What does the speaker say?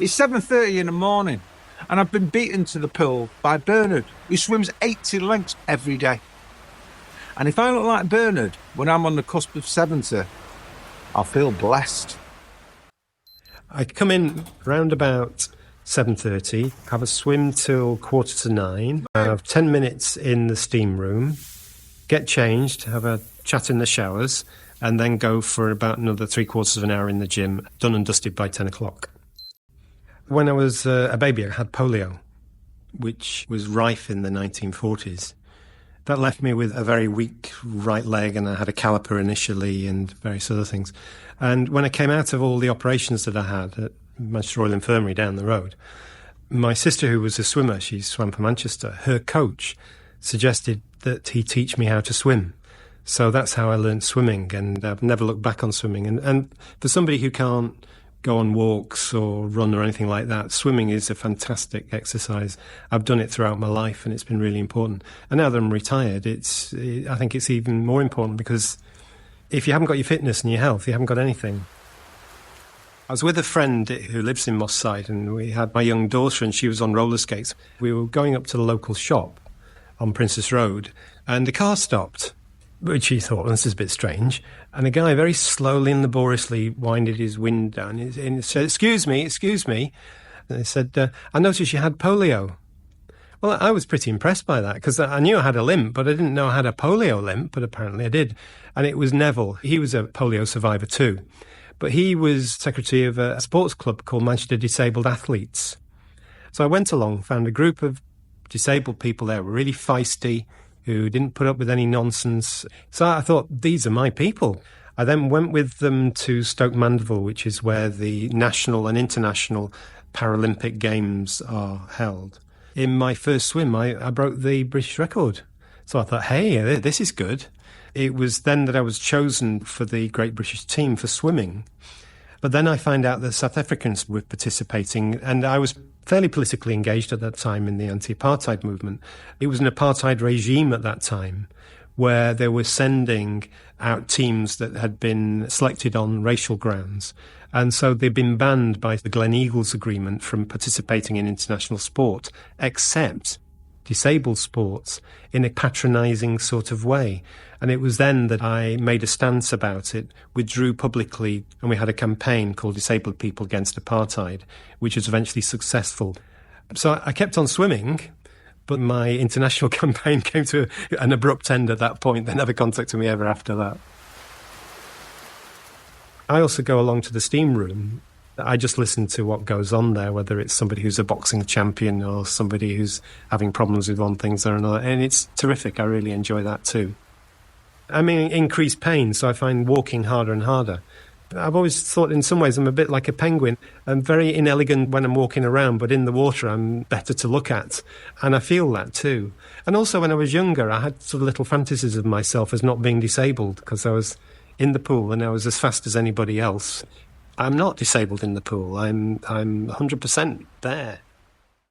It's 7:30 in the morning, and I've been beaten to the pool by Bernard, who swims 80 lengths every day. And if I look like Bernard when I'm on the cusp of 70, I'll feel blessed. I come in round about 7:30, have a swim till 8:45, have 10 minutes in the steam room, get changed, have a chat in the showers, and then go for about another 3/4 of an hour in the gym, done and dusted by 10 o'clock. When I was a baby, I had polio, which was rife in the 1940s. That left me with a very weak right leg, and I had a caliper initially and various other things. And when I came out of all the operations that I had at Manchester Royal Infirmary down the road, my sister, who was a swimmer, she swam for Manchester, her coach suggested that he teach me how to swim. So that's how I learned swimming, and I've never looked back on swimming. And for somebody who can't go on walks or run or anything like that, swimming is a fantastic exercise. I've done it throughout my life, and it's been really important. And now that I'm retired, I think it's even more important, because if you haven't got your fitness and your health, you haven't got anything. I was with a friend who lives in Moss Side, and we had my young daughter, and she was on roller skates. We were going up to the local shop on Princess Road, and the car stopped, which she thought, well, this is a bit strange. And a guy very slowly and laboriously winded his wind down and said, excuse me. And he said, I noticed you had polio. Well, I was pretty impressed by that, because I knew I had a limp, but I didn't know I had a polio limp, but apparently I did. And it was Neville. He was a polio survivor too. But he was secretary of a sports club called Manchester Disabled Athletes. So I went along, found a group of disabled people there who were really feisty, who didn't put up with any nonsense. So I thought, these are my people. I then went with them to Stoke Mandeville, which is where the national and international Paralympic Games are held. In my first swim, I broke the British record. So I thought, hey, this is good. It was then that I was chosen for the Great British team for swimming. But then I found out that South Africans were participating, and I was fairly politically engaged at that time in the anti-apartheid movement. It was an apartheid regime at that time, where they were sending out teams that had been selected on racial grounds. And so they'd been banned by the Glen Eagles Agreement from participating in international sport, except disabled sports, in a patronising sort of way. And it was then that I made a stance about it, withdrew publicly, and we had a campaign called Disabled People Against Apartheid, which was eventually successful. So I kept on swimming, but my international campaign came to an abrupt end at that point. They never contacted me ever after that. I also go along to the steam room. I just listen to what goes on there, whether it's somebody who's a boxing champion or somebody who's having problems with one thing or another. And it's terrific. I really enjoy that too. I'm in increased pain, so I find walking harder and harder. I've always thought in some ways I'm a bit like a penguin. I'm very inelegant when I'm walking around, but in the water I'm better to look at. And I feel that too. And also when I was younger, I had sort of little fantasies of myself as not being disabled, because I was in the pool and I was as fast as anybody else. I'm not disabled in the pool. I'm 100% there.